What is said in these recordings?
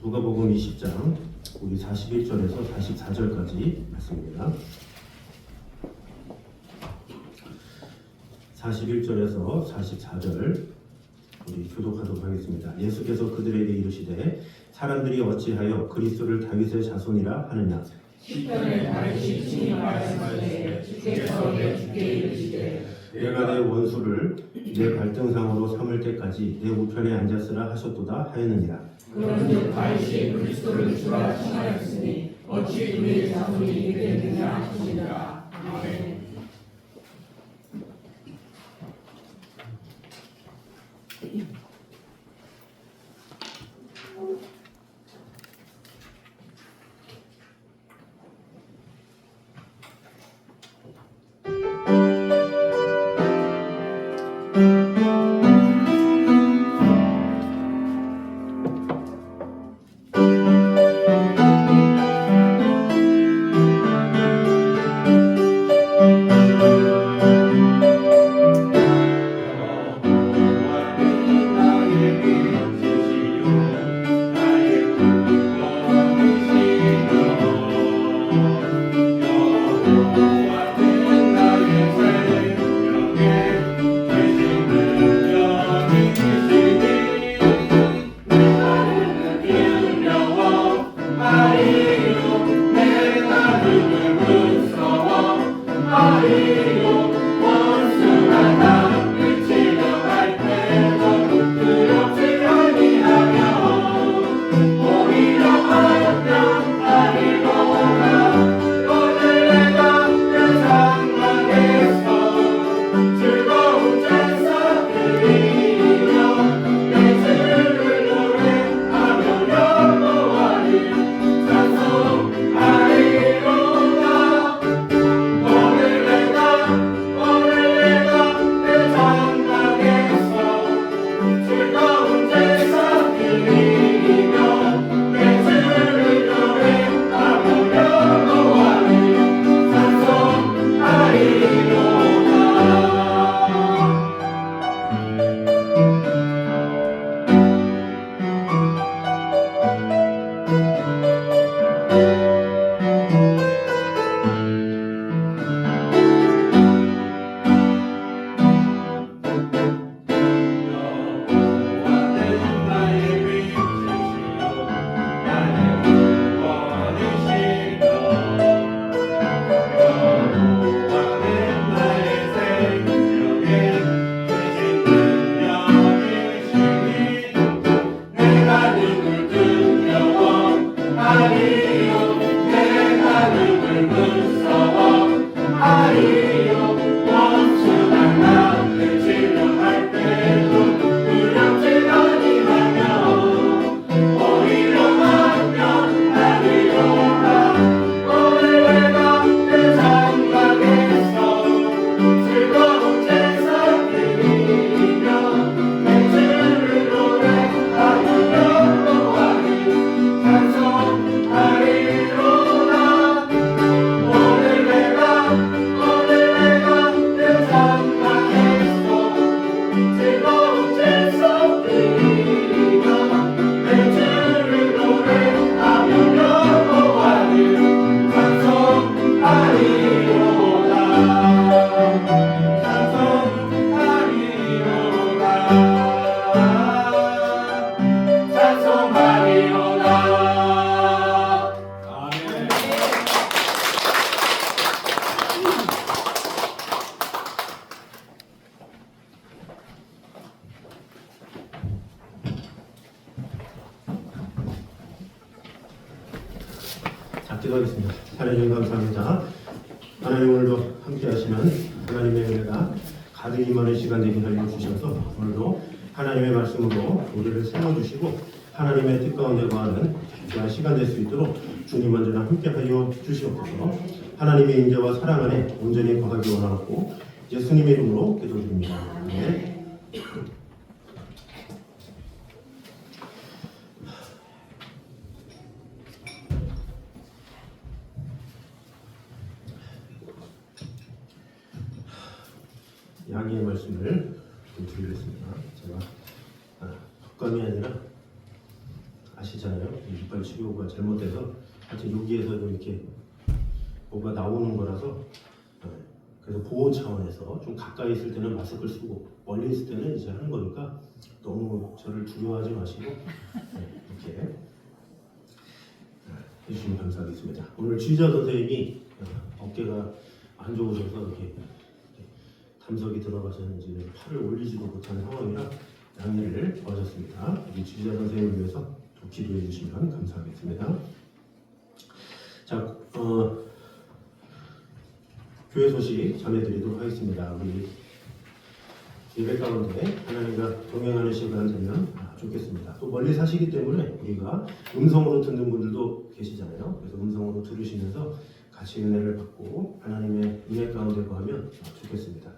누가복음 20장 우리 41절에서 44절까지 말씀입니다. 41절에서 44절 우리 교독하도록 하겠습니다. 예수께서 그들에게 이르시되 사람들이 어찌하여 그리스도를 다윗의 자손이라 하느냐. 시편에 다윗이 친히 말씀하시되 주께서 내 주께 이르시되 내가 내 원수를 내 발등상으로 삼을 때까지 내 우편에 앉았으라 하셨도다 하였느니라. 그런즉 다윗이 그리스도를 주라 칭하였으니 어찌 그의 자손이 되겠느냐 하시니라. 아멘. 기도하겠습니다. 하나님 감사합니다. 하나님 오늘도 함께 하시는 하나님의 은혜가 가득 임하는 시간 되게 하여 주셔서 오늘도 하나님의 말씀으로 우리를 세워주시고 하나님의 뜻 가운데 거하는 귀한 시간 될 수 있도록 주님 언제나 함께 하여 주시옵소서. 하나님의 인자와 사랑 안에 온전히 거하기 원하고 예수님의 이름으로 기도드립니다. 아멘. 양해의 말씀을 좀 드리겠습니다. 제가 덕감이 아니라 아시잖아요. 이빨 치료가 잘못돼서 하여튼 여기에서도 이렇게 뭐가 나오는 거라서 그래서 보호 차원에서 좀 가까이 있을 때는 마스크를 쓰고 멀리 있을 때는 이제 하는 거니까 너무 저를 두려워하지 마시고 이렇게 해주시면 감사하겠습니다. 오늘 지휘자 선생님이 어깨가 안 좋으셔서 이렇게 담석이 들어가셨는지 팔을 올리지도 못하는 상황이라 양해를 구하셨습니다. 우리 지휘자 선생님을 위해서 또 기도해 주시면 감사하겠습니다. 자, 교회 소식 전해드리도록 하겠습니다. 우리 예배 가운데 하나님과 동행하는 시간 되면 좋겠습니다. 또 멀리 사시기 때문에 우리가 음성으로 듣는 분들도 계시잖아요. 그래서 음성으로 들으시면서 같이 은혜를 받고 하나님의 은혜 가운데 거하면 좋겠습니다.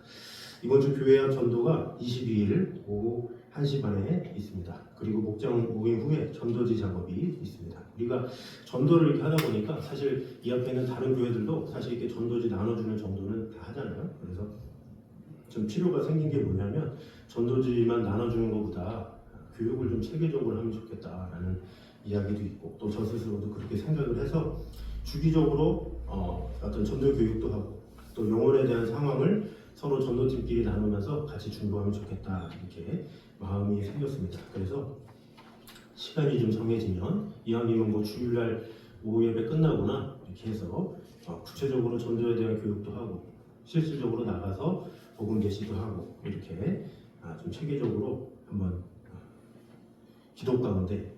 이번 주 교회 앞 전도가 22일 오후 1시 반에 있습니다. 그리고 목장 모임 후에 전도지 작업이 있습니다. 우리가 전도를 이렇게 하다 보니까 사실 이 앞에 있는 다른 교회들도 사실 이렇게 전도지 나눠주는 정도는 다 하잖아요. 그래서 좀 필요가 생긴 게 뭐냐면 전도지만 나눠주는 것보다 교육을 좀 체계적으로 하면 좋겠다라는 이야기도 있고 또 저 스스로도 그렇게 생각을 해서 주기적으로 어떤 전도 교육도 하고 또 영혼에 대한 상황을 서로 전도팀끼리 나누면서 같이 중보하면 좋겠다 이렇게 마음이 생겼습니다. 그래서 시간이 좀 정해지면 이왕이면 뭐 주일날 오후 예배 끝나거나 이렇게 해서 구체적으로 전도에 대한 교육도 하고 실질적으로 나가서 복음 계시도 하고 이렇게 좀 체계적으로 한번 기도 가운데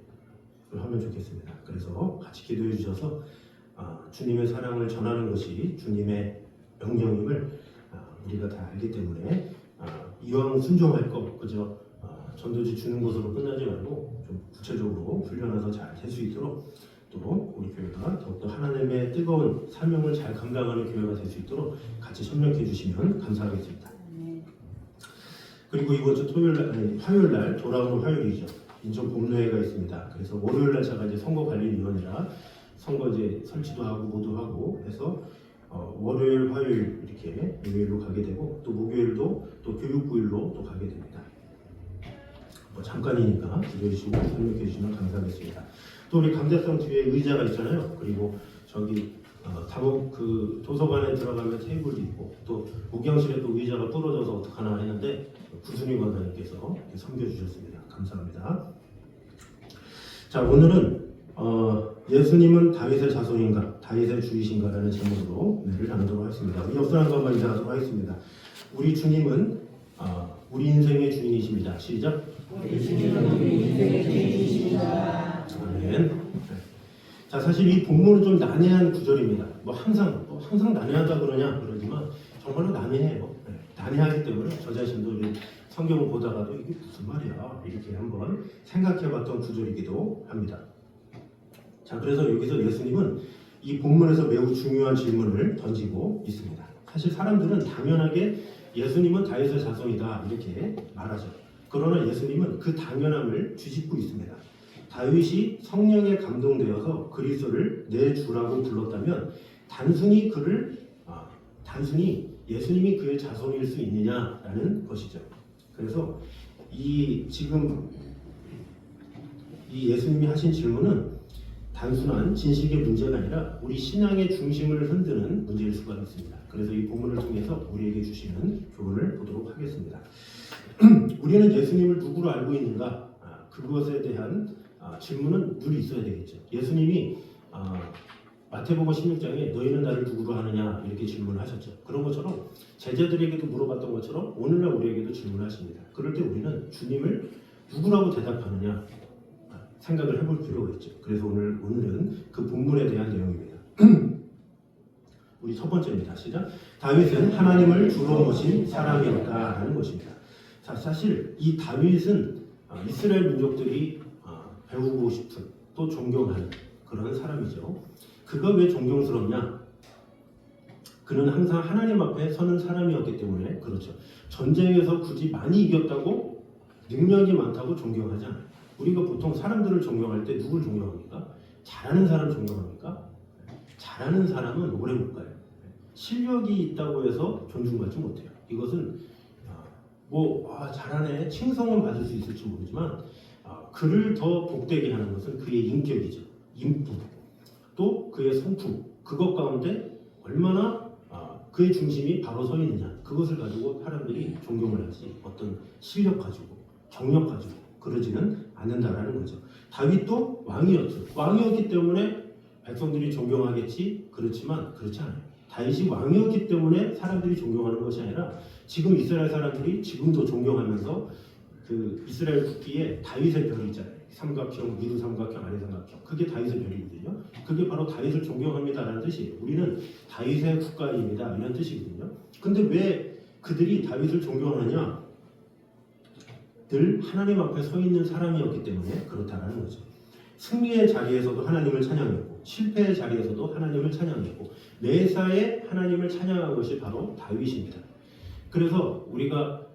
하면 좋겠습니다. 그래서 같이 기도해 주셔서 주님의 사랑을 전하는 것이 주님의 명령임을 우리가 다 알기 때문에 이왕 순종할 것 그저 전도지 주는 것으로 끝나지 말고 좀 구체적으로 훈련해서 잘 될 수 있도록 또 우리 교회가 더욱더 하나님의 뜨거운 사명을 잘 감당하는 교회가 될 수 있도록 같이 협력해 주시면 감사하겠습니다. 그리고 이번 주 화요일 날 돌아오는 화요일이죠. 인천 복로회가 있습니다. 그래서 월요일 날 제가 이제 선거관리위원회라 선거제 설치도 하고 뭐도 하고 해서 월요일, 화요일 이렇게 요일로 가게 되고 또 목요일도 또 교육부일로 또 가게 됩니다. 잠깐이니까 기도해 주시고 협력해 주시면 감사하겠습니다. 또 우리 감자성 뒤에 의자가 있잖아요. 그리고 저기 다목 그 도서관에 들어가면 테이블도 있고 또 목양실에 또 의자가 부러져서 어떡하나 했는데 구순희 권사님께서 섬겨주셨습니다. 감사합니다. 자, 오늘은 예수님은 다윗의 자손인가, 다윗의 주이신가라는 제목으로 은혜를 나누도록 하겠습니다. 우리 옆 사람과 한번 인사하도록 하겠습니다. 우리 주님은 우리 인생의 주인이십니다. 시작. 우리 주님은 우리 인생의 주인이십니다. 아멘. 자, 사실 이 본문은 좀 난해한 구절입니다. 뭐 항상 난해하다 그러지만 정말로 난해해요. 난해하기 때문에 저 자신도 성경을 보다가도 이게 무슨 말이야 이렇게 한번 생각해봤던 구절이기도 합니다. 자, 그래서 여기서 예수님은 이 본문에서 매우 중요한 질문을 던지고 있습니다. 사실 사람들은 당연하게 예수님은 다윗의 자손이다 이렇게 말하죠. 그러나 예수님은 그 당연함을 뒤집고 있습니다. 다윗이 성령에 감동되어서 그리스도를 내 주라고 불렀다면 단순히 예수님이 그의 자손일 수 있느냐라는 것이죠. 그래서 지금 이 예수님이 하신 질문은 단순한 진식의 문제가 아니라 우리 신앙의 중심을 흔드는 문제일 수가 있습니다. 그래서 이 본문을 통해서 우리에게 주시는 교훈을 보도록 하겠습니다. 우리는 예수님을 누구로 알고 있는가? 그것에 대한 질문은 늘 있어야 되겠죠. 예수님이 마태복음 16장에 너희는 나를 누구로 하느냐 이렇게 질문을 하셨죠. 그런 것처럼 제자들에게도 물어봤던 것처럼 오늘날 우리에게도 질문하십니다. 그럴 때 우리는 주님을 누구라고 대답하느냐 생각을 해볼 필요가 있죠. 그래서 오늘은 그 본문에 대한 내용입니다. 우리 첫 번째입니다. 시작. 다윗은 하나님을 주로 모신 사람이었다라는 것입니다. 자, 사실 이 다윗은 이스라엘 민족들이 배우고 싶은 또 존경하는 그런 사람이죠. 그가 왜 존경스럽냐? 그는 항상 하나님 앞에 서는 사람이었기 때문에 그렇죠. 전쟁에서 굳이 많이 이겼다고 능력이 많다고 존경하지 않아요. 우리가 보통 사람들을 존경할 때 누굴 존경합니까? 잘하는 사람 존경합니까? 잘하는 사람은 오래 못 가요. 실력이 있다고 해서 존중받지 못해요. 이것은 잘하네 칭송은 받을 수 있을지 모르지만 그를 더 복되게 하는 것은 그의 인격이죠. 인품 또 그의 성품 그것 가운데 얼마나 그의 중심이 바로 서 있느냐 그것을 가지고 사람들이 존경을 하지 어떤 실력 가지고 경력 가지고 그러지는 않는다라는 거죠. 다윗도 왕이었죠. 왕이었기 때문에 백성들이 존경하겠지 그렇지만 그렇지 않아요. 다윗이 왕이었기 때문에 사람들이 존경하는 것이 아니라 지금 이스라엘 사람들이 지금도 존경하면서 그 이스라엘 국기에 다윗의 별이 있잖아요. 삼각형, 위로 삼각형, 아래 삼각형. 그게 다윗의 별이거든요. 그게 바로 다윗을 존경합니다라는 뜻이에요. 우리는 다윗의 국가입니다. 이런 뜻이거든요. 근데 왜 그들이 다윗을 존경하느냐? 늘 하나님 앞에 서 있는 사람이었기 때문에 그렇다라는 거죠. 승리의 자리에서도 하나님을 찬양했고 실패의 자리에서도 하나님을 찬양했고 매사에 하나님을 찬양한 것이 바로 다윗입니다. 그래서 우리가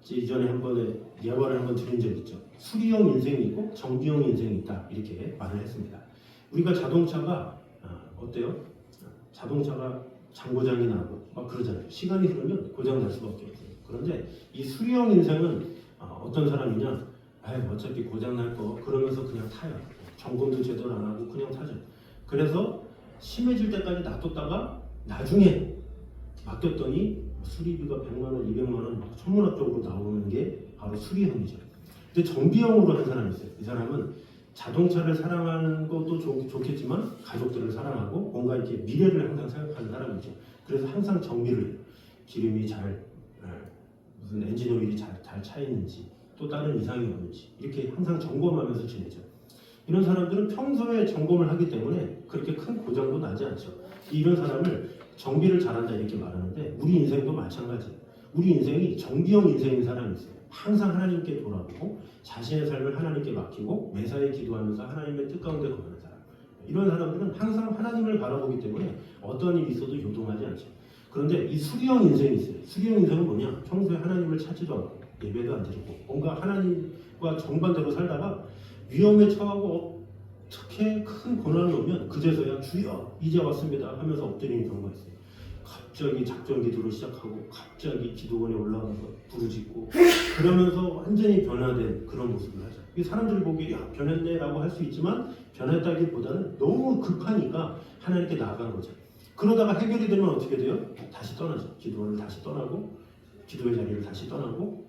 이전에 한 번에 예화를 한번 드린 적 있죠. 수리형 인생이 있고 정비형 인생이 있다 이렇게 말을 했습니다. 우리가 자동차가 어때요? 자동차가 장고장이 나고 막 그러잖아요. 시간이 흐르면 고장 날 수밖에 없어요. 그런데 이 수리형 인생은 어떤 사람이냐? 어차피 고장 날 거 그러면서 그냥 타요. 점검도 제대로 안 하고 그냥 타죠. 그래서 심해질 때까지 놔뒀다가 나중에 맡겼더니 수리비가 100만 원, 200만 원 천문학적으로 나오는 게 바로 수리형이죠. 근데 정비형으로 한 사람이 있어요. 이 사람은 자동차를 사랑하는 것도 좋겠지만 가족들을 사랑하고 뭔가 이렇게 미래를 항상 생각하는 사람이죠. 그래서 항상 정비를 해요. 기름이 잘 무슨 엔진 오일이 잘 차 있는지 또 다른 이상이 없는지 이렇게 항상 점검하면서 지내죠. 이런 사람들은 평소에 점검을 하기 때문에 그렇게 큰 고장도 나지 않죠. 이런 사람을 정비를 잘한다 이렇게 말하는데 우리 인생도 마찬가지예요. 우리 인생이 정비형 인생인 사람이 있어요. 항상 하나님께 돌아보고 자신의 삶을 하나님께 맡기고 매사에 기도하면서 하나님의 뜻 가운데 거하는 사람. 이런 사람들은 항상 하나님을 바라보기 때문에 어떤 일이 있어도 요동하지 않죠. 그런데 이 수리형 인생이 있어요. 수리형 인생은 뭐냐? 평소에 하나님을 찾지도 않고 예배도 안 드리고 뭔가 하나님과 정반대로 살다가 위험에 처하고 어떻게 큰 고난이 오면 그제서야 주여 이제 왔습니다 하면서 엎드리는 경우가 있어요. 갑자기 작전 기도를 시작하고 갑자기 기도원에 올라가서 부르짖고 그러면서 완전히 변화된 그런 모습을 하죠. 이 사람들이 보기에 변했네 라고 할 수 있지만 변했다기보다는 너무 급하니까 하나님께 나아간 거죠. 그러다가 해결이 되면 어떻게 돼요? 다시 떠나죠. 기도원을 다시 떠나고 기도의 자리를 다시 떠나고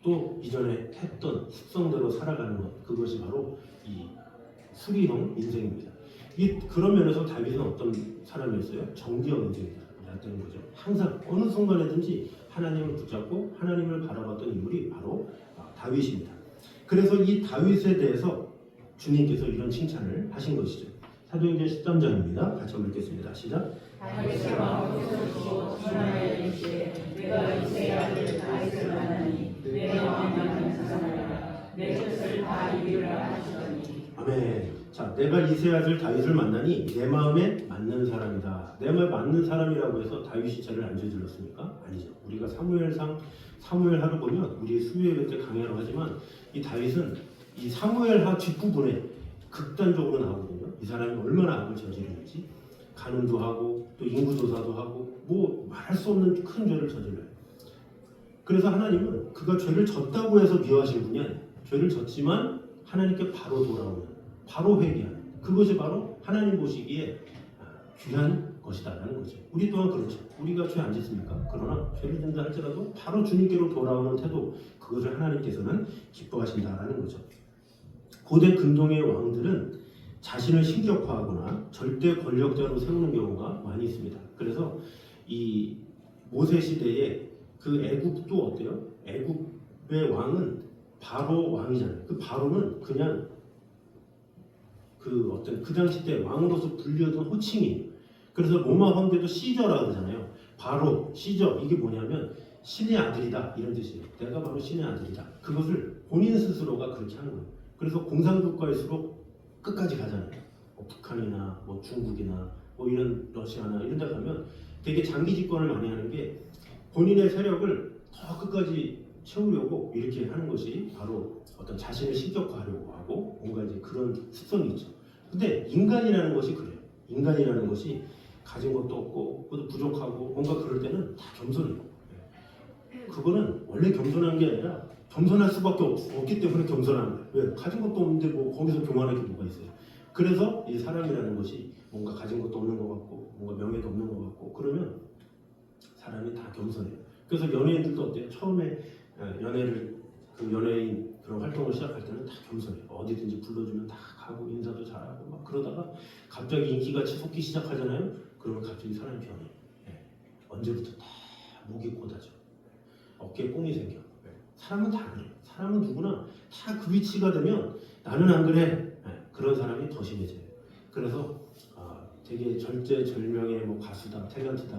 또 이전에 했던 습성대로 살아가는 것 그것이 바로 이 수리형 인생입니다. 그런 면에서 다윗은 어떤 사람이었어요? 정기형 인생이었다는 거죠. 항상 어느 순간에든지 하나님을 붙잡고 하나님을 바라봤던 인물이 바로 다윗입니다. 그래서 이 다윗에 대해서 주님께서 이런 칭찬을 하신 것이죠. 사도행전 13장입니다. 같이 한번 읽겠습니다. 시작. 다윗의 왕으로서 주시고 전하여 이르시되 내가 이새의 아들 다윗을 만나니 내가 왕이 만난 사람이라 내 뜻을 다 이루라 하시더니 아멘. 자, 내가 이새의 아들 다윗을 만나니 내 마음에 맞는 사람이다. 내 마음에 맞는 사람이라고 해서 다윗이 죄를 안 저질렀습니까? 아니죠. 우리가 사무엘하를 보면 우리 수요예배 때 강의하러 하지만 이 다윗은 이 사무엘하 뒷부분에 극단적으로 나오거든요. 이 사람이 얼마나 악을 저지르는지 간음도 하고 또 인구조사도 하고 뭐 말할 수 없는 큰 죄를 저질러요. 그래서 하나님은 그가 죄를 졌다고 해서 미워하신 분이 아니에요. 죄를 졌지만 하나님께 바로 돌아오는 바로 회개하는 그것이 바로 하나님 보시기에 귀한 것이다라는 거죠. 우리 또한 그렇죠. 우리가 죄 안 짓습니까? 그러나 죄를 진다 할지라도 바로 주님께로 돌아오는 태도 그것을 하나님께서는 기뻐하신다라는 거죠. 고대 근동의 왕들은 자신을 신격화하거나 절대 권력자로 세우는 경우가 많이 있습니다. 그래서 이 모세 시대에 그 애굽도 어때요? 애굽의 왕은 바로 왕이잖아요. 그 바로는 그냥 그 당시 때 왕으로서 불리던 호칭이에요. 그래서 로마 황제도 시저라고 그러잖아요. 바로 시저 이게 뭐냐면 신의 아들이다 이런 뜻이에요. 내가 바로 신의 아들이다. 그것을 본인 스스로가 그렇게 하는 거예요. 그래서 공산국가일수록 끝까지 가잖아요. 북한이나 뭐 중국이나 뭐 이런 러시아나 이런 데 가면 되게 장기 집권을 많이 하는 게 본인의 세력을 더 끝까지 채우려고 이렇게 하는 것이 바로 어떤 자신을 신격화하려고 하고 뭔가 이제 그런 습성이 있죠. 근데 인간이라는 것이 그래요. 인간이라는 것이 가진 것도 없고 그것도 부족하고 뭔가 그럴 때는 다 겸손해요. 그거는 원래 겸손한 게 아니라 겸손할 수밖에 없기 때문에 겸손한 거예요. 왜? 가진 것도 없는데 뭐 거기서 교만할 게 뭐가 있어요. 그래서 이 사람이라는 것이 뭔가 가진 것도 없는 것 같고 뭔가 명예도 없는 것 같고 그러면 사람이 다 겸손해요. 그래서 연예인들도 어때요? 처음에 연애를 그 연예인 그런 활동을 시작할 때는 다 겸손해요. 어디든지 불러주면 다 가고 인사도 잘하고 막 그러다가 갑자기 인기가 치솟기 시작하잖아요. 그러면 갑자기 사람이 변해요. 언제부터 다 목이 고다져. 어깨에 뽕이 생겨. 사람은 다 그래요. 사람은 누구나 다 그 위치가 되면 나는 안 그래. 그런 사람이 더 심해져요. 그래서 되게 절제절명의 뭐 가수다, 탤런트다.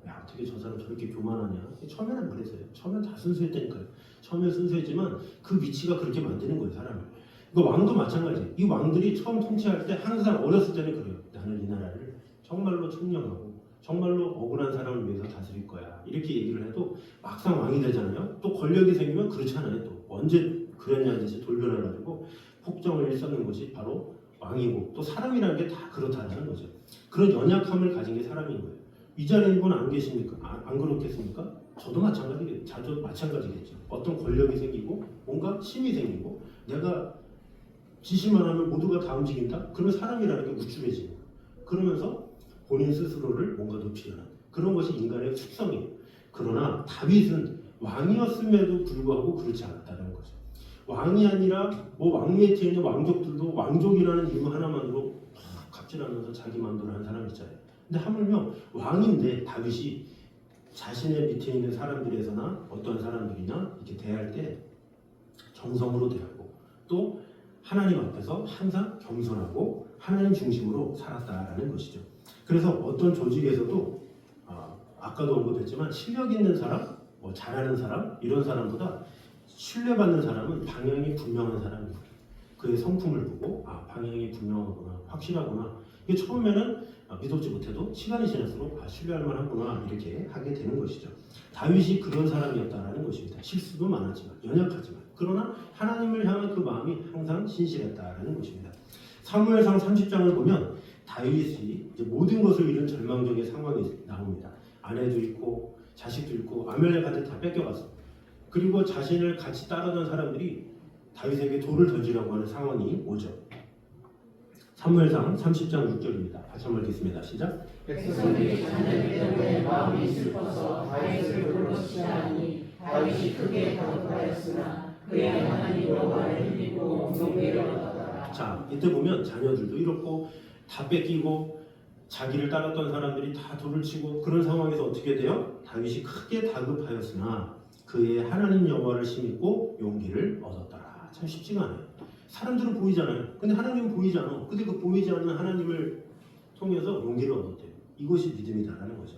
야, 어떻게 저 사람 저렇게 교만하냐. 처음에는 그랬어요. 처음엔 다 순수했다니까요. 처음엔 순수했지만 그 위치가 그렇게 만드는 거예요, 사람을. 이거 왕도 마찬가지예요. 이 왕들이 처음 통치할 때 항상 어렸을 때는 그래요. 나는 이 나라를 정말로 청렴하고 정말로 억울한 사람을 위해서 다스릴 거야. 이렇게 얘기를 해도 막상 왕이 되잖아요. 또 권력이 생기면 그렇지 않아요. 또 언제 그랬냐 이제 돌변해가지고 폭정을 일삼는 것이 바로 왕이고 또 사람이라는 게 다 그렇다는 거죠. 그런 연약함을 가진 게 사람인 거예요. 이 자리에 있는 분 안 계십니까? 안 그렇겠습니까? 저도 마찬가지겠죠. 자주 마찬가지겠죠. 어떤 권력이 생기고 뭔가 힘이 생기고 내가 지시만 하면 모두가 다 움직인다? 그러면 사람이라는 게 우쭐해지는 거예요. 그러면서 본인 스스로를 뭔가 높이려는 그런 것이 인간의 숙성이에요. 그러나 다윗은 왕이었음에도 불구하고 그렇지 않았다는 거죠. 왕이 아니라 뭐 왕 밑에 있는 왕족들도 왕족이라는 이유 하나만으로 갑질하면서 자기 만도를 한 사람 있잖아요. 근데 하물며 왕인데 다윗이 자신의 밑에 있는 사람들에서나 어떤 사람들이나 이렇게 대할 때 정성으로 대하고 또 하나님 앞에서 항상 겸손하고 하나님 중심으로 살았다라는 것이죠. 그래서 어떤 조직에서도 아까도 언급했지만 실력 있는 사람, 뭐 잘하는 사람 이런 사람보다 신뢰받는 사람은 방향이 분명한 사람이에요. 그의 성품을 보고 방향이 분명하구나, 확실하구나. 이게 처음에는 믿어지 못해도 시간이 지날수록 신뢰할 만하구나 이렇게 하게 되는 것이죠. 다윗이 그런 사람이었다라는 것입니다. 실수도 많았지만 연약하지만 그러나 하나님을 향한 그 마음이 항상 신실했다라는 것입니다. 사무엘상 30장을 보면 다윗이 이제 모든 것을 잃은 절망적인 상황이 나옵니다. 아내도 잃고 자식도 잃고 아멜렉한테 다 뺏겨갔어. 그리고 자신을 같이 따르던 사람들이 다윗에게 돌을 던지려고 하는 상황이 오죠. 사무엘상 30장 6절입니다. 같이 한번 읽겠습니다. 시작. 백성들이 자녀들 때문에 마음이 슬퍼서 다윗을 불러시자니 다윗이 크게 다급하였으나 그의 하나님 여호와를 힘입고 용기를 얻었더라. 자, 이때 보면 자녀들도 잃었고 다 뺏기고 자기를 따랐던 사람들이 다 돌을 치고 그런 상황에서 어떻게 돼요? 다윗이 크게 다급하였으나 그의 하나님 여호와를 힘입고 용기를 얻었더라. 참 쉽지가 않아요. 사람들은 보이잖아요. 근데 하나님은 보이지 않아. 근데 그 보이지 않는 하나님을 통해서 용기를 얻었대요. 이것이 믿음이다라는 거죠.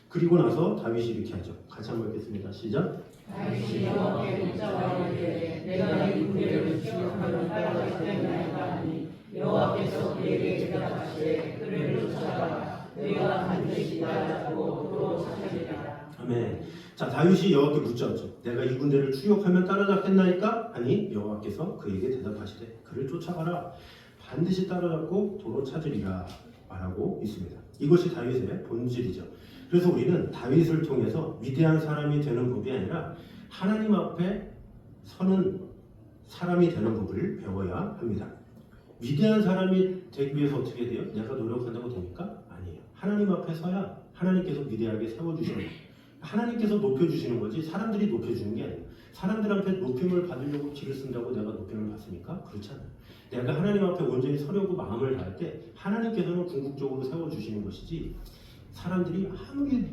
그리고 나서 다윗이 이렇게 하죠. 같이 한번 읽겠습니다. 시작. 다윗이 여호와께 묻자와 이르되 내가 이 군대를 추격하며 따라가겠나이까 하니 여호와께서 그에게 대답하시되 그를 쫓아가라. 내가 반드시 따라잡고 도로 찾으리라. 아멘. 자, 다윗이 여호와께 묻자죠. 내가 이 군대를 추격하면 따라잡겠나이까? 하니 여호와께서 그에게 대답하시되 그를 쫓아가라. 반드시 따라잡고 도로 찾으리라 말하고 있습니다. 이것이 다윗의 본질이죠. 그래서 우리는 다윗을 통해서 위대한 사람이 되는 법이 아니라 하나님 앞에 서는 사람이 되는 법을 배워야 합니다. 위대한 사람이 되기 위해서 어떻게 돼요? 내가 노력한다고 됩니까? 아니에요. 하나님 앞에 서야 하나님께서 위대하게 세워주시는 거예요. 하나님께서 높여주시는 거지 사람들이 높여주는 게 아니에요. 사람들한테 높임을 받으려고 길을 쓴다고 내가 높임을 받습니까? 그렇지 않아요. 내가 하나님 앞에 온전히 서려고 마음을 다할 때 하나님께서는 궁극적으로 세워주시는 것이지 사람들이 아무리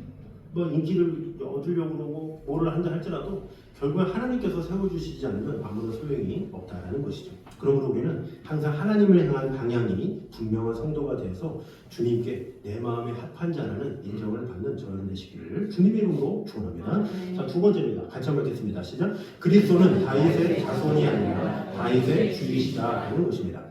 뭐 인기를 얻으려고 그러고 뭐를 한다 할지라도 결국에 하나님께서 세워주시지 않으면 아무런 소용이 없다라는 것이죠. 그러므로 우리는 항상 하나님을 향한 방향이 분명한 성도가 되어서 주님께 내 마음에 합한 자라는 인정을 받는 저는 되시기를 주님 이름으로 축원합니다. 자, 두 번째입니다. 같이 한번 읽겠습니다. 시작. 그리스도는 다윗의 자손이 아니라 다윗의 주이시다라는 것입니다.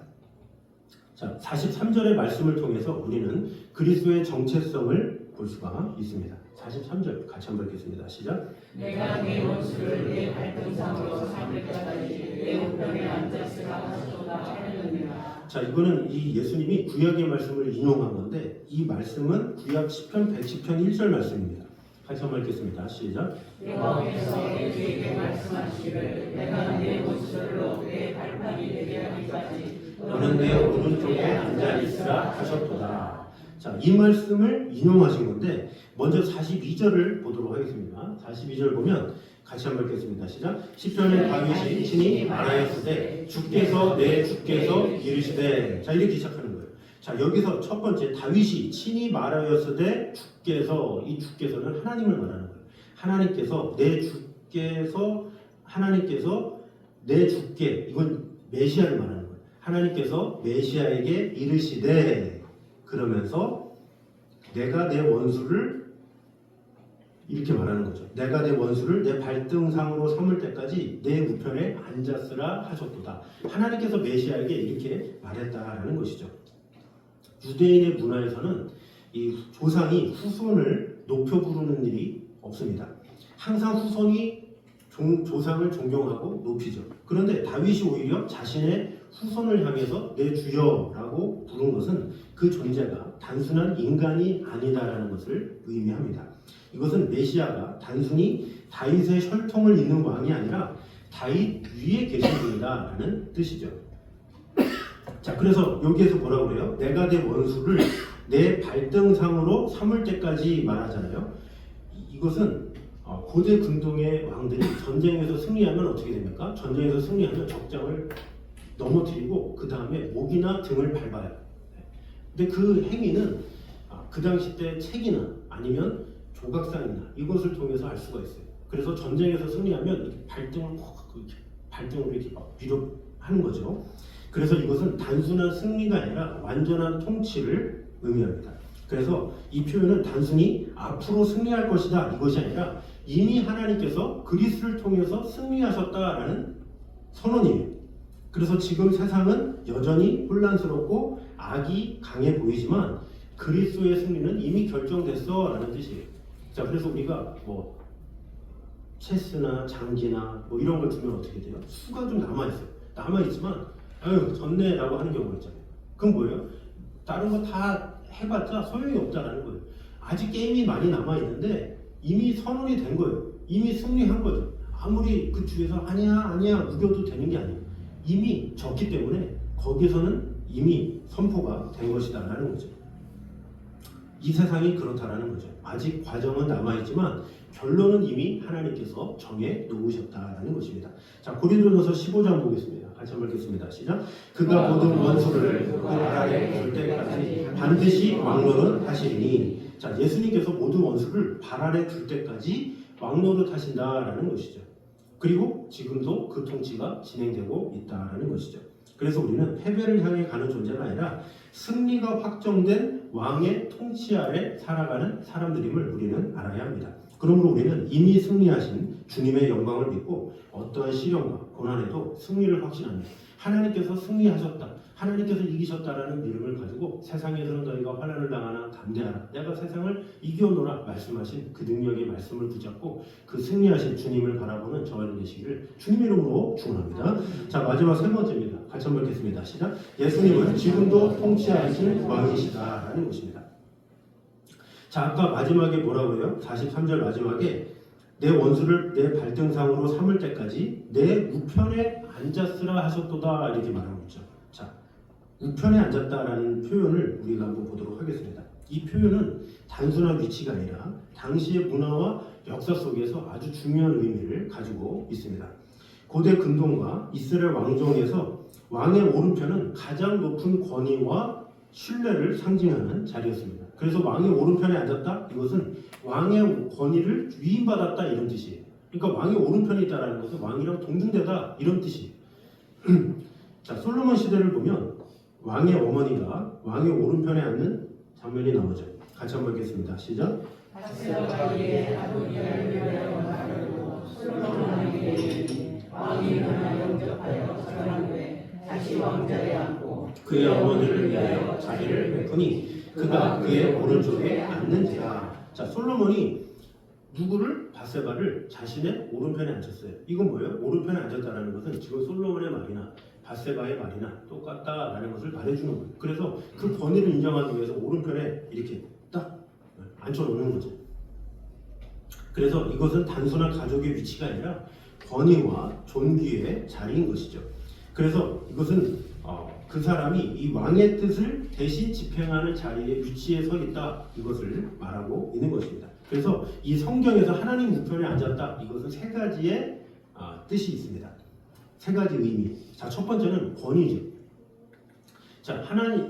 자, 43절의 말씀을 통해서 우리는 그리스도의 정체성을 볼 수가 있습니다. 43절 같이 한번 읽겠습니다. 시작. 내가 내 원수를 내 발등상으로 삼을 때까지 내 우편에 앉았으라 하소서 하느니라. 자, 이거는 이 예수님이 구약의 말씀을 인용한 건데 이 말씀은 구약 시편 110편 1절 말씀입니다. 같이 한번 읽겠습니다. 시작. 여호와께서 내게 말씀하시기를 내가 내 원수로 내 발판이 되게 하기까지 너는 내 오른쪽에 앉아 있으라 하셨도다. 자, 이 말씀을 인용하신 건데 먼저 42절을 보도록 하겠습니다. 42절 보면 같이 한번 읽겠습니다. 시작. 시편의 다윗이 친히 말하였으되 주께서 내 주께서 이르시되. 자, 이렇게 시작하는 거예요. 자, 여기서 첫 번째 다윗이 친히 말하였으되 주께서, 이 주께서는 하나님을 말하는 거예요. 하나님께서 내 주께, 이건 메시아를 말하는 거예요. 하나님께서 메시아에게 이르시되, 그러면서 내가 내 원수를 이렇게 말하는 거죠. 내가 내 원수를 내 발등상으로 삼을 때까지 내 우편에 앉았으라 하셨도다. 하나님께서 메시아에게 이렇게 말했다라는 것이죠. 유대인의 문화에서는 이 조상이 후손을 높여 부르는 일이 없습니다. 항상 후손이 조상을 존경하고 높이죠. 그런데 다윗이 오히려 자신의 후손을 향해서 내 주여라고 부른 것은 그 존재가 단순한 인간이 아니다라는 것을 의미합니다. 이것은 메시아가 단순히 다윗의 혈통을 잇는 왕이 아니라 다윗 위에 계신 분이다라는 뜻이죠. 자, 그래서 여기에서 뭐라고 그래요? 내가 내 원수를 내 발등상으로 삼을 때까지 말하잖아요. 이것은 고대 근동의 왕들이 전쟁에서 승리하면 어떻게 됩니까? 전쟁에서 승리하면 적장을 넘어뜨리고 그 다음에 목이나 등을 밟아요. 근데 그 행위는 그 당시 때 책이나 아니면 조각상이나 이것을 통해서 알 수가 있어요. 그래서 전쟁에서 승리하면 이렇게 발등으로 이렇게 위로 하는 거죠. 그래서 이것은 단순한 승리가 아니라 완전한 통치를 의미합니다. 그래서 이 표현은 단순히 앞으로 승리할 것이다 이것이 아니라 이미 하나님께서 그리스도를 통해서 승리하셨다라는 선언이에요. 그래서 지금 세상은 여전히 혼란스럽고 악이 강해 보이지만 그리스도의 승리는 이미 결정됐어라는 뜻이에요. 자, 그래서 우리가 뭐 체스나 장기나 뭐 이런 걸 두면 어떻게 돼요? 수가 좀 남아있어요. 남아있지만 아유 졌네라고 하는 경우가 있잖아요. 그건 뭐예요? 다른 거 다 해봤자 소용이 없다라는 거예요. 아직 게임이 많이 남아있는데 이미 선언이 된 거예요. 이미 승리한 거죠. 아무리 그 주에서 아니야 우겨도 되는 게 아니에요. 이미 졌기 때문에 거기서는 이미 선포가 된 것이다라는 거죠. 이 세상이 그렇다라는 거죠. 아직 과정은 남아있지만 결론은 이미 하나님께서 정해 놓으셨다라는 것입니다. 자, 고린도전서 15장 보겠습니다. 같이 한번 읽겠습니다. 시작. 그가 모든 원수를 그 아래 둘 때까지 반드시 왕노릇 하시니. 자, 예수님께서 모든 원수를 발 아래 둘 때까지 왕노릇 하신다라는 것이죠. 그리고 지금도 그 통치가 진행되고 있다라는 것이죠. 그래서 우리는 패배를 향해 가는 존재가 아니라 승리가 확정된 왕의 통치 아래 살아가는 사람들임을 우리는 알아야 합니다. 그러므로 우리는 이미 승리하신 주님의 영광을 믿고 어떠한 시련과 고난에도 승리를 확신합니다. 하나님께서 승리하셨다, 하나님께서 이기셨다라는 믿음을 가지고 세상에서는 너희가 환난을 당하나 담대하라, 내가 세상을 이겨노라 말씀하신 그 능력의 말씀을 붙잡고 그 승리하신 주님을 바라보는 저와 여러분 되시기를 주님의 이름으로 축원합니다. 자, 마지막 세 번째입니다. 같이 한번 읽겠습니다. 시작. 예수님은 지금도 통치하신 왕이시다라는 것입니다. 자, 아까 마지막에 뭐라고 해요? 43절 마지막에 내 원수를 내 발등상으로 삼을 때까지 내 우편에 앉았으라 하셨도다 이렇게 말하고 있죠. 자, 우편에 앉았다라는 표현을 우리가 한번 보도록 하겠습니다. 이 표현은 단순한 위치가 아니라 당시의 문화와 역사 속에서 아주 중요한 의미를 가지고 있습니다. 고대 근동과 이스라엘 왕정에서 왕의 오른편은 가장 높은 권위와 신뢰를 상징하는 자리였습니다. 그래서 왕의 오른편에 앉았다? 이것은 왕의 권위를 위임받았다 이런 뜻이에요. 그러니까 왕의 오른편에 있다는 것은 왕이랑 동등되다 이런 뜻이에요. 자, 솔로몬 시대를 보면 왕의 어머니가 왕의 오른편에 앉는 장면이 나오죠. 같이 한번 읽겠습니다. 시작. 박세와 이에 아도니아를 위하여 말하고 솔로몬에게 왕이 일어나 영접하여 절한 후에 다시 왕자에 앉고 그의 어머니를 위하여 자리를 베푸니 그가 그의 오른쪽에 앉는지라. 자, 솔로몬이 누구를? 바세바를 자신의 오른편에 앉혔어요. 이건 뭐예요? 오른편에 앉았다는 것은 지금 솔로몬의 말이나 바세바의 말이나 똑같다라는 것을 말해주는 거예요. 그래서 그 권위를 인정하기 위해서 오른편에 이렇게 딱 앉혀놓는 거죠. 그래서 이것은 단순한 가족의 위치가 아니라 권위와 존귀의 자리인 것이죠. 그래서 이것은 그 사람이 이 왕의 뜻을 대신 집행하는 자리에 위치에 서 있다, 이것을 말하고 있는 것입니다. 그래서 이 성경에서 하나님 우편에 앉았다, 이것은 세 가지의 뜻이 있습니다. 세 가지 의미. 자, 첫 번째는 권위죠. 자,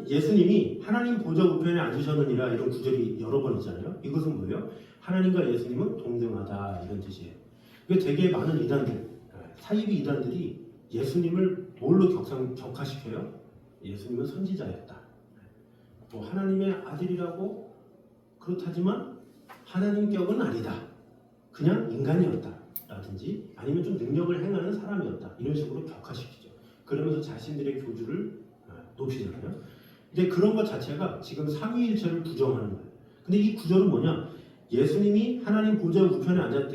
예수님이 하나님 보좌 우편에 앉으셨느니라, 이런 구절이 여러 번 있잖아요. 이것은 뭐예요? 하나님과 예수님은 동등하다, 이런 뜻이에요. 이게 되게 많은 이단들, 사이비 이단들이 예수님을 뭘로 격화시켜요? 예수님은 선지자였다. 뭐 하나님의 아들이라고 그렇다지만 하나님격은 아니다. 그냥 인간이었다. 라든지 아니면 좀 능력을 행하는 사람이었다. 이런 식으로 격화시키죠. 그러면서 자신들의 교주를 높이잖아요. 근데 그런 것 자체가 지금 삼위일체를 부정하는 거예요. 근데 이 구절은 뭐냐? 예수님이 하나님 보좌 우편에 앉아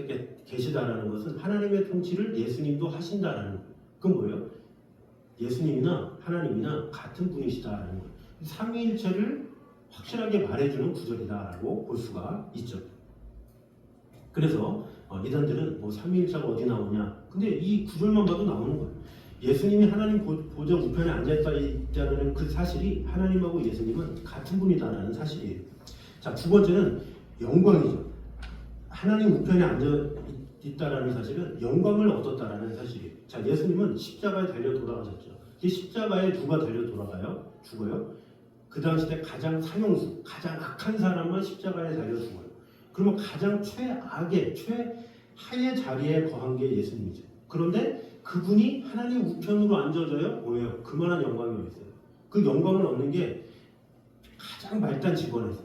계시다라는 것은 하나님의 통치를 예수님도 하신다라는 거예요. 그건 뭐예요? 예수님이나 하나님이나 같은 분이시다라는 거예요. 삼위일체를 확실하게 말해주는 구절이다라고 볼 수가 있죠. 그래서 이단들은 뭐 삼위일체가 어디 나오냐? 근데 이 구절만 봐도 나오는 거예요. 예수님이 하나님 보좌 우편에 앉아있다는 그 사실이 하나님하고 예수님은 같은 분이다라는 사실이에요. 자, 두 번째는 영광이죠. 하나님 우편에 앉아있다라는 사실은 영광을 얻었다라는 사실이에요. 자, 예수님은 십자가에 달려 돌아가셨죠. 이 십자가에 누가 달려 돌아가요? 죽어요? 그 당시 때 가장 사형수, 가장 악한 사람만 십자가에 달려 죽어요. 그러면 가장 최악의, 최하의 자리에 거한 게 예수님이죠. 그런데 그분이 하나님 우편으로 앉아져요? 뭐예요? 그만한 영광이 있어요. 그 영광을 얻는 게 가장 말단 직원에서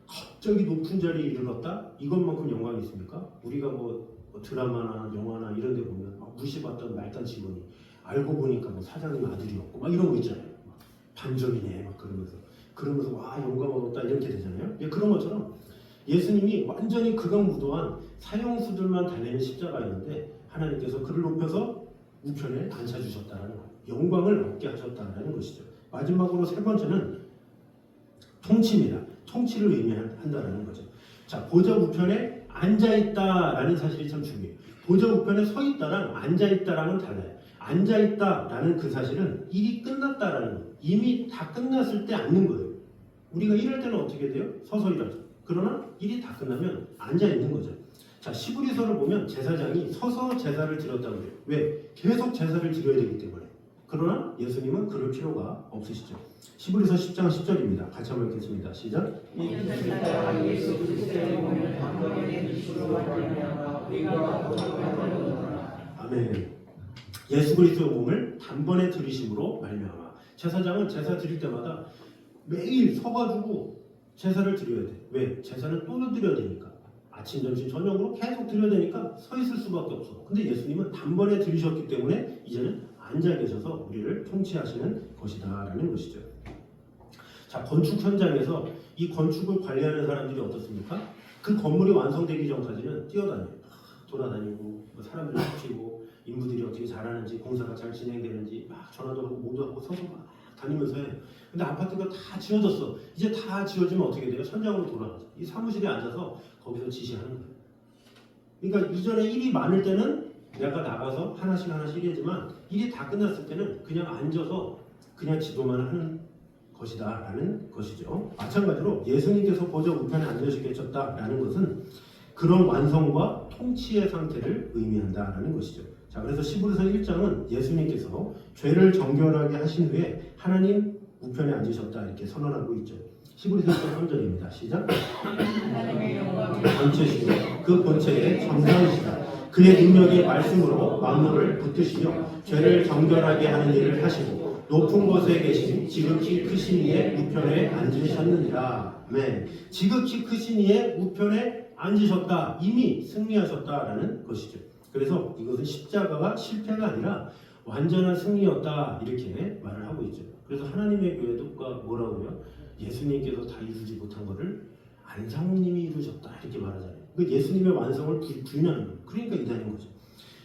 갑자기 높은 자리에 이르렀다? 이것만큼 영광이 있습니까? 우리가 뭐 드라마나 영화나 이런 데 보면 막 무시받던 말단 직원이 알고 보니까 뭐 사장님 아들이었고 막 이런 거 있잖아요. 막 반전이네 막 그러면서 와 영광 얻었다 이렇게 되잖아요. 예, 그런 것처럼 예수님이 완전히 극악무도한 사형수들만 달리는 십자가였는데 하나님께서 그를 높여서 우편에 앉혀주셨다는 거예요. 영광을 얻게 하셨다는 것이죠. 마지막으로 세 번째는 통치입니다. 통치를 의미한다는 거죠. 자, 보좌 우편에 앉아있다라는 사실이 참 중요해요. 보좌 우편에 서 있다랑 앉아있다랑은 달라요. 앉아있다라는 그 사실은 일이 끝났다라는 거예요. 이미 다 끝났을 때 앉는 거예요. 우리가 일할 때는 어떻게 돼요? 서서 일하죠. 그러나 일이 다 끝나면 앉아있는 거죠. 자, 시브리서를 보면 제사장이 서서 제사를 드렸다고 해요. 왜? 계속 제사를 드려야 되기 때문에. 그러나 예수님은 그럴 필요가 없으시죠. 시브리서 10장 10절입니다. 같이 한번 읽겠습니다. 시작. 예수 그리스도의 몸을 단번에 드시고 완전하여 우리가 아멘. 예수 그리스도의 몸을 단번에 들이심으로 말미암아. 제사장은 제사 드릴 때마다 매일 서가지고 제사를 드려야 돼. 왜? 제사는 또 드려야 되니까. 아침, 점심, 저녁으로 계속 드려야 되니까 서 있을 수밖에 없어. 근데 예수님은 단번에 들이셨기 때문에 이제는 앉아 계셔서 우리를 통치하시는 것이다라는 것이죠. 자, 건축 현장에서 이 건축을 관리하는 사람들이 어떻습니까? 그 건물이 완성되기 전까지는 뛰어다녀요. 돌아다니고 뭐 사람들 붙이고 인부들이 어떻게 잘하는지, 공사가 잘 진행되는지 막 전화도 하고 뭐도 하고 서서 막 다니면서 해요. 근데 아파트가 다 지어졌어. 이제 다 지어지면 어떻게 돼요? 현장으로 돌아가죠. 이 사무실에 앉아서 거기서 지시하는 거예요. 그러니까 이전에 일이 많을 때는 내가 나가서 하나씩 일하지만 일이 다 끝났을 때는 그냥 앉아서 그냥 지도만 하는 것이다 라는 것이죠. 마찬가지로 예수님께서 보좌 우편에 앉으시게 계셨다라는 것은 그런 완성과 통치의 상태를 의미한다라는 것이죠. 자, 그래서 시브리서 1장은 예수님께서 죄를 정결하게 하신 후에 하나님 우편에 앉으셨다 이렇게 선언하고 있죠. 시브리서 1장 3절입니다. 시작. 본체시고 그 본체의 정상이시다. 그의 능력의 말씀으로 만물을 붙드시며 죄를 정결하게 하는 일을 하시고 높은 곳에 계신 지극히 크신 이의 우편에 앉으셨느니라. 네, 지극히 크신 이의 우편에 앉으셨다. 이미 승리하셨다라는 것이죠. 그래서 이것은 십자가가 실패가 아니라 완전한 승리였다 이렇게 말을 하고 있죠. 그래서 하나님의 교회가 뭐라고 해요? 예수님께서 다 이루지 못한 것을 안상님이 이루셨다 이렇게 말하잖아요. 그 예수님의 완성을 부인하는 거예요. 그러니까 이단인 거죠.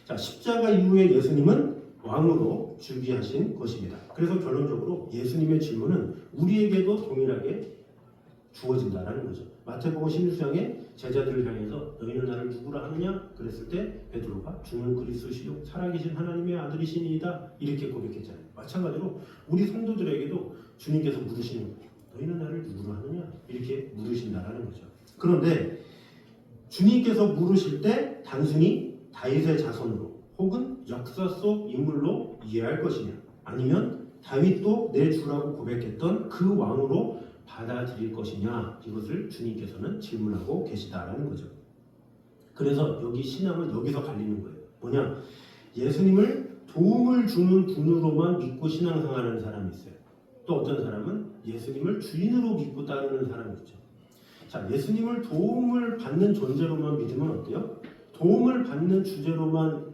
자, 십자가 이후에 예수님은 왕으로 즉위하신 것입니다. 그래서 결론적으로 예수님의 질문은 우리에게도 동일하게 주어진다라는 거죠. 마태복음 16장에 제자들을 향해서 너희는 나를 누구라 하느냐? 그랬을 때 베드로가 주는 그리스도시요 살아계신 하나님의 아들이시니이다 이렇게 고백했잖아요. 마찬가지로 우리 성도들에게도 주님께서 물으시는 거예요. 너희는 나를 누구라 하느냐? 이렇게 물으신다라는 거죠. 그런데 주님께서 물으실 때 단순히 다윗의 자손으로 혹은 역사 속 인물로 이해할 것이냐, 아니면 다윗도 내 주라고 고백했던 그 왕으로 받아들일 것이냐, 이것을 주님께서는 질문하고 계시다라는 거죠. 그래서 여기 신앙은 여기서 갈리는 거예요. 뭐냐? 예수님을 도움을 주는 분으로만 믿고 신앙생활하는 사람이 있어요. 또 어떤 사람은 예수님을 주인으로 믿고 따르는 사람이 있죠. 자, 예수님을 도움을 받는 존재로만 믿으면 어때요? 도움을 받는 존재로만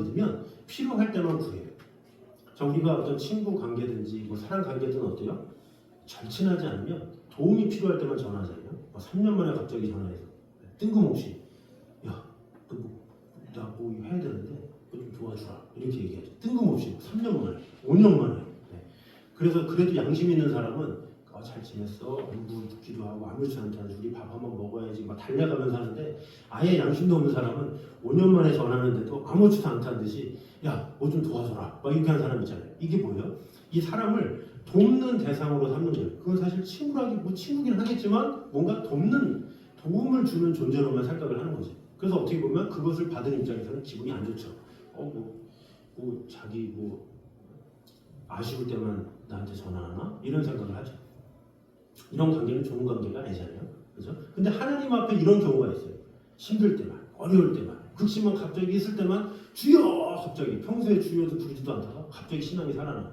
믿으면 필요할 때만 구해요. 자, 우리가 어떤 친구 관계든지 뭐 사람 관계든 어때요? 절친하지 않으면 도움이 필요할 때만 전화하잖아요. 3년 만에 갑자기 전화해서 뜬금없이 야, 나 뭐 해야 되는데 좀 도와주라 이렇게 얘기하죠. 뜬금없이 3년 만에, 5년 만에. 네. 그래서 그래도 양심 있는 사람은 잘 지냈어? 안부 묻기도 하고 아무렇지 않다는 우리 밥 한번 먹어야지 막 달려가면서 하는데, 아예 양심도 없는 사람은 5년 만에 전화하는데도 아무렇지도 않다는 듯이 야, 뭐 좀 도와줘라 막 이렇게 하는 사람 있잖아요. 이게 뭐예요? 이 사람을 돕는 대상으로 삼는 거예요. 그건 사실 친구긴 하겠지만 뭔가 도움을 주는 존재로만 생각을 하는 거죠. 그래서 어떻게 보면 그것을 받은 입장에서는 기분이 안 좋죠. 자기 아쉬울 때만 나한테 전화하나? 이런 생각을 하죠. 이런 관계는 좋은 관계가 아니잖아요. 그죠? 근데 하나님 앞에 이런 경우가 있어요. 힘들 때만, 어려울 때만, 극심한 갑자기 있을 때만 주여! 갑자기 평소에 주여도 부르지도 않다가 갑자기 신앙이 살아나.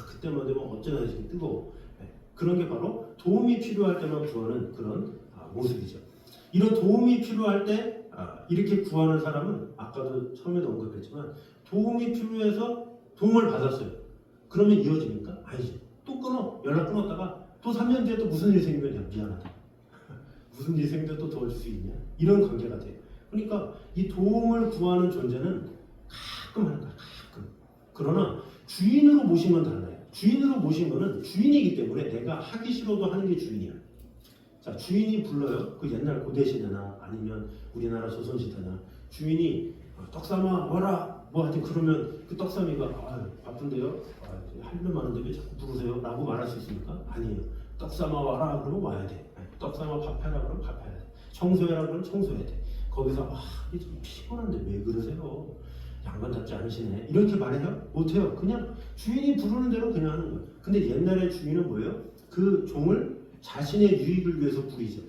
그때만 되면 어쩌나 이렇게 뜨거워. 네. 그런 게 바로 도움이 필요할 때만 구하는 그런 모습이죠. 이런 도움이 필요할 때 이렇게 구하는 사람은 아까도 처음에도 언급했지만 도움이 필요해서 도움을 받았어요. 그러면 이어집니까? 아니죠. 또 끊어. 연락 끊었다가 또 3년 뒤에 또 무슨 일이 생기면 야, 미안하다. 무슨 일이 생기면 또 도와줄 수 있냐? 이런 관계가 돼요. 그러니까 이 도움을 구하는 존재는 가끔 하는 거야. 가끔. 그러나 주인으로 모시면 달라요. 주인으로 모신 거는 주인이기 때문에 내가 하기 싫어도 하는 게 주인이야. 자, 주인이 불러요. 그 옛날 고대 시대나 아니면 우리나라 조선 시대나 주인이 떡 삶아 와라 뭐 하여튼 그러면 그 떡삼이가 바쁜데요? 할 일 많은데 왜 자꾸 부르세요? 라고 말할 수 있습니까? 아니에요. 떡 삶아 와라 그러면 와야 돼. 떡 삶아 밥해라 그러면 밥해야 돼. 청소해라 그러면 청소해야 돼. 거기서 이게 좀 피곤한데 왜 그러세요? 양반답지 않으시네. 이렇게 말해요? 못해요. 그냥 주인이 부르는 대로 그냥 하는 거예요. 근데 옛날의 주인은 뭐예요? 그 종을 자신의 유익을 위해서 부리죠.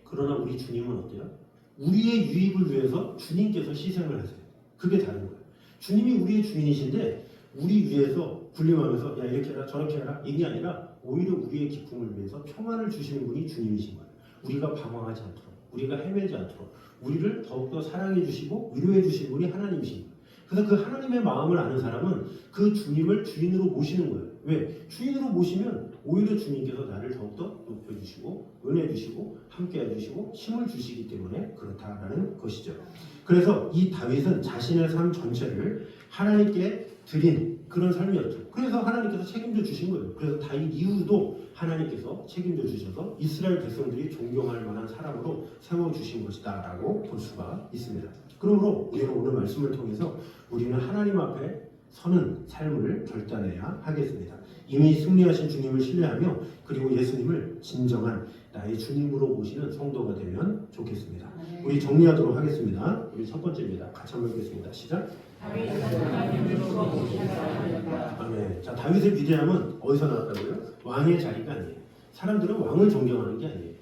그러나 우리 주님은 어때요? 우리의 유익을 위해서 주님께서 희생을 하세요. 그게 다른 거예요. 주님이 우리의 주인이신데 우리 위해서 군림하면서 야 이렇게 해라 저렇게 해라 이게 아니라 오히려 우리의 기쁨을 위해서 평안을 주시는 분이 주님이신 거예요. 우리가 방황하지 않도록, 우리가 헤매지 않도록 우리를 더욱더 사랑해 주시고 위로해 주시는 분이 하나님이신 거예요. 그래서 그 하나님의 마음을 아는 사람은 그 주님을 주인으로 모시는 거예요. 왜? 주인으로 모시면 오히려 주님께서 나를 더욱더 높여주시고 은혜 주시고 함께 해주시고 힘을 주시기 때문에 그렇다라는 것이죠. 그래서 이 다윗은 자신의 삶 전체를 하나님께 드린 그런 삶이었죠. 그래서 하나님께서 책임져 주신 거예요. 그래서 다윗 이후도 하나님께서 책임져 주셔서 이스라엘 백성들이 존경할 만한 사람으로 세워주신 것이다 라고 볼 수가 있습니다. 그러므로 우리는 오늘 말씀을 통해서 우리는 하나님 앞에 서는 삶을 결단해야 하겠습니다. 이미 승리하신 주님을 신뢰하며 그리고 예수님을 진정한 나의 주님으로 모시는 성도가 되면 좋겠습니다. 우리 정리하도록 하겠습니다. 우리 첫 번째입니다. 같이 한번 읽겠습니다. 시작. 아멘. 자, 다윗의 위대함은 어디서 나왔다고요? 왕의 자리가 아니에요. 사람들은 왕을 존경하는 게 아니에요.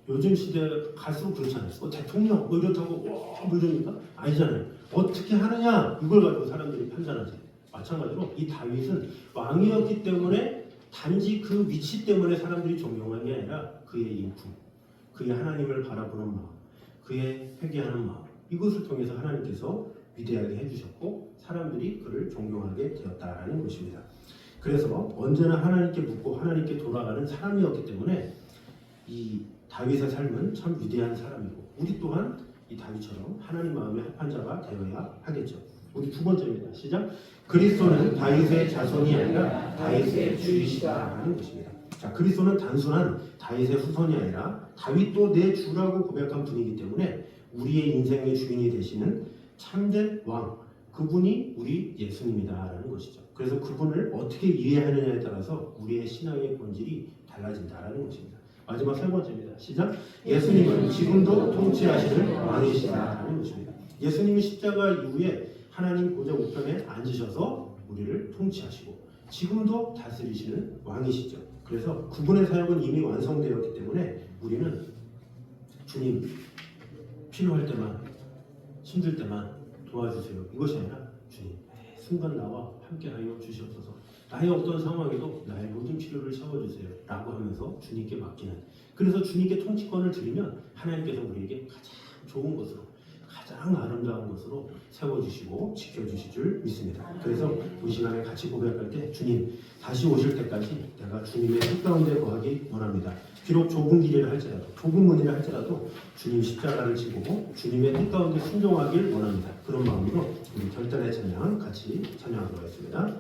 요즘 시대 갈수록 그렇잖아요. 대통령 뭐 이렇다고 뭐 이러니까 아니잖아요. 어떻게 하느냐 이걸 가지고 사람들이 판단하지. 마찬가지로 이 다윗은 왕이었기 때문에 단지 그 위치 때문에 사람들이 존경한 게 아니라 그의 인품, 그의 하나님을 바라보는 마음, 그의 회개하는 마음 이것을 통해서 하나님께서 위대하게 해주셨고 사람들이 그를 존경하게 되었다라는 것입니다. 그래서 언제나 하나님께 묻고 하나님께 돌아가는 사람이었기 때문에 이 다윗의 삶은 참 위대한 사람이고 우리 또한 이 다윗처럼 하나님 마음에 합한 자가 되어야 하겠죠. 우리 두 번째입니다. 시작. 그리스도는 다윗의 자손이 아니라 다윗의 주이시다라는 것입니다. 자, 그리스도는 단순한 다윗의 후손이 아니라 다윗도 내 주라고 고백한 분이기 때문에 우리의 인생의 주인이 되시는 참된 왕, 그분이 우리 예수님이다라는 것이죠. 그래서 그분을 어떻게 이해하느냐에 따라서 우리의 신앙의 본질이 달라진다라는 것입니다. 마지막 세 번째입니다. 시작. 예수님은 지금도 통치하시는 왕이시다라는 것입니다. 예수님이 십자가 이후에 하나님 보좌 우편에 앉으셔서 우리를 통치하시고 지금도 다스리시는 왕이시죠. 그래서 그분의 사역은 이미 완성되었기 때문에 우리는 주님 필요할 때만 힘들 때만 도와주세요. 이것이 아니라 주님 순간 나와 함께하여 주시옵소서. 나의 어떤 상황에도 나의 모든 필요를 채워주세요 라고 하면서 주님께 맡기는, 그래서 주님께 통치권을 드리면 하나님께서 우리에게 가장 좋은 것으로 가장 아름다운 것으로 세워주시고 지켜주실 줄 믿습니다. 그래서 이 시간에 같이 고백할 때 주님 다시 오실 때까지 내가 주님의 뜻 가운데 거하기 원합니다. 비록 좁은 길이라 할지라도 좁은 문이라 할지라도 주님 십자가를 지고 주님의 뜻 가운데 순종하길 원합니다. 그런 마음으로 우리 결단의 찬양 같이 찬양하도록 하겠습니다.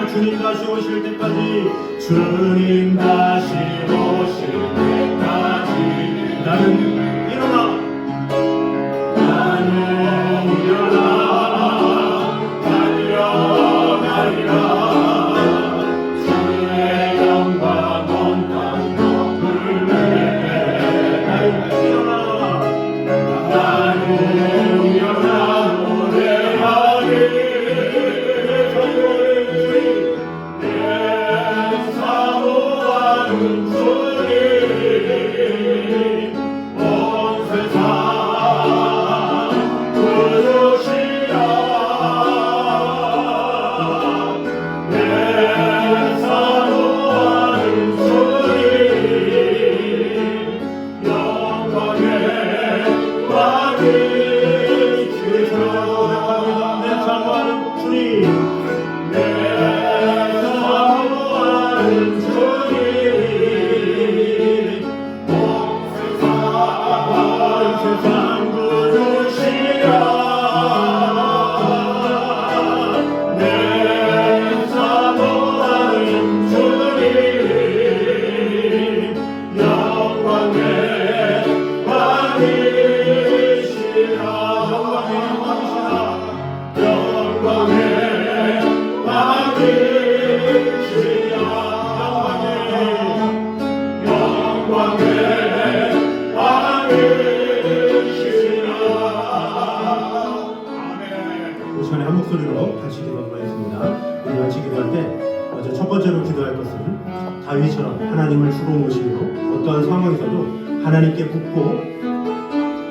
주님 다시 오실 때까지, 주님 다시 오실 때까지 나는 일어나, 나는 일어나 달려가리라. 주의 영광 온 땅도 불매. 나는 일어나, 나는 일어나 노래하리. 사모하는 주님 시간에 한 목소리로 같이 기도하도록 하겠습니다. 우리 같이 기도할 때 먼저 첫 번째로 기도할 것은 다윗처럼 하나님을 주로 모시며 어떠한 상황에서도 하나님께 묻고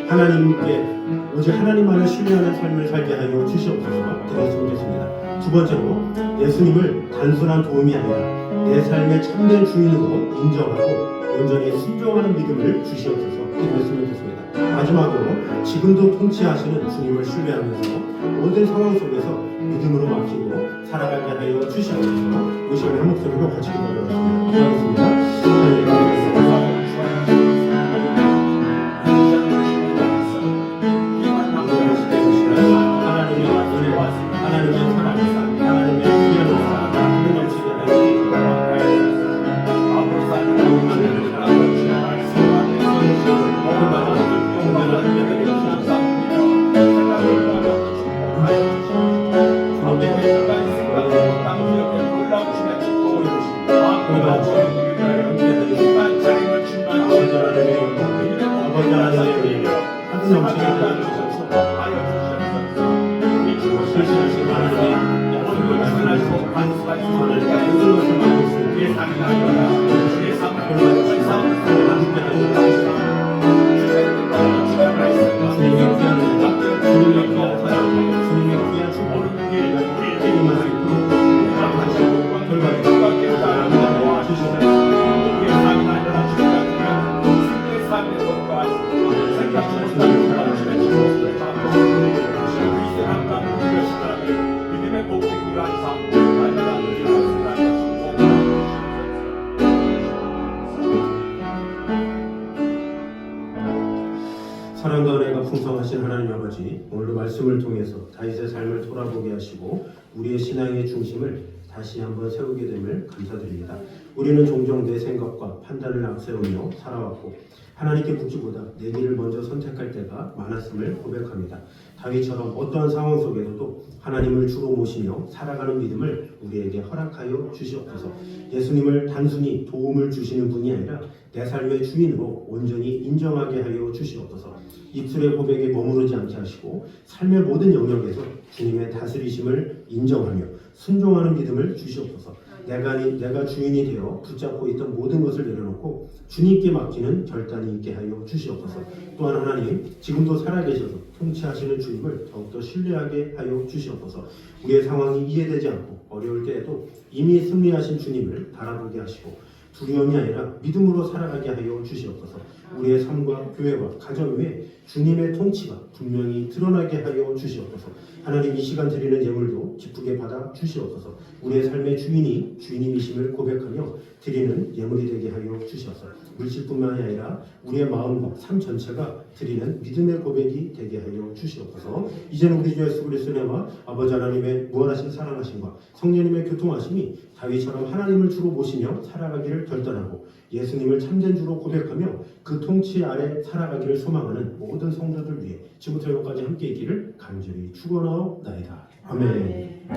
하나님께 오직 하나님만을 신뢰하는 삶을 살게 하여 주시옵소서 기도했으면 좋겠습니다. 두 번째로 예수님을 단순한 도움이 아니라 내 삶의 참된 주인으로 인정하고 온전히 순종하는 믿음을 주시옵소서 기도했으면 좋겠습니다. 마지막으로 지금도 통치하시는 주님을 신뢰하면서 모든 상황 속에서 믿음으로 맡기고 살아가게 하여 주시옵소서. 이 시간에 한 목소리로 같이 기도하겠습니다. 기도하겠습니다. 사랑과 은혜가 풍성하신 하나님 아버지, 오늘도 말씀을 통해서 다윗의 삶을 돌아보게 하시고 우리의 신앙의 중심을 다시 한번 세우게 됨을 감사드립니다. 우리는 종종 내 생각과 판단을 앞세우며 살아왔고 하나님께 묻기보다 내 길을 먼저 선택할 때가 많았음을 고백합니다. 다윗처럼 어떠한 상황 속에서도 하나님을 주로 모시며 살아가는 믿음을 우리에게 허락하여 주시옵소서. 예수님을 단순히 도움을 주시는 분이 아니라 내 삶의 주인으로 온전히 인정하게 하여 주시옵소서. 입술의 고백에 머무르지 않게 하시고 삶의 모든 영역에서 주님의 다스리심을 인정하며 순종하는 믿음을 주시옵소서. 내가 주인이 되어 붙잡고 있던 모든 것을 내려놓고 주님께 맡기는 결단이 있게 하여 주시옵소서. 또한 하나님, 지금도 살아계셔서 통치하시는 주님을 더욱더 신뢰하게 하여 주시옵소서. 우리의 상황이 이해되지 않고 어려울 때에도 이미 승리하신 주님을 바라보게 하시고 두려움이 아니라 믿음으로 살아가게 하여 주시옵소서. 우리의 삶과 교회와 가정 위에 주님의 통치가 분명히 드러나게 하여 주시옵소서. 하나님, 이 시간 드리는 예물도 기쁘게 받아 주시옵소서. 우리의 삶의 주인이 주님이심을 고백하며 드리는 예물이 되게 하여 주시옵소서. 물질뿐만이 아니라 우리의 마음과 삶 전체가 드리는 믿음의 고백이 되게 하여 주시옵소서. 이제는 우리 주 예수 그리스도의 은혜와 아버지 하나님의 무한하신 사랑하심과 성령님의 교통하심이 다윗처럼 하나님을 주로 모시며 살아가기를 결단하고 예수님을 참된 주로 고백하며 그 통치 아래 살아가기를 소망하는 모든 성도들 위해 지금부터 여기까지 함께 있기를 간절히 축원하옵나이다. 아멘.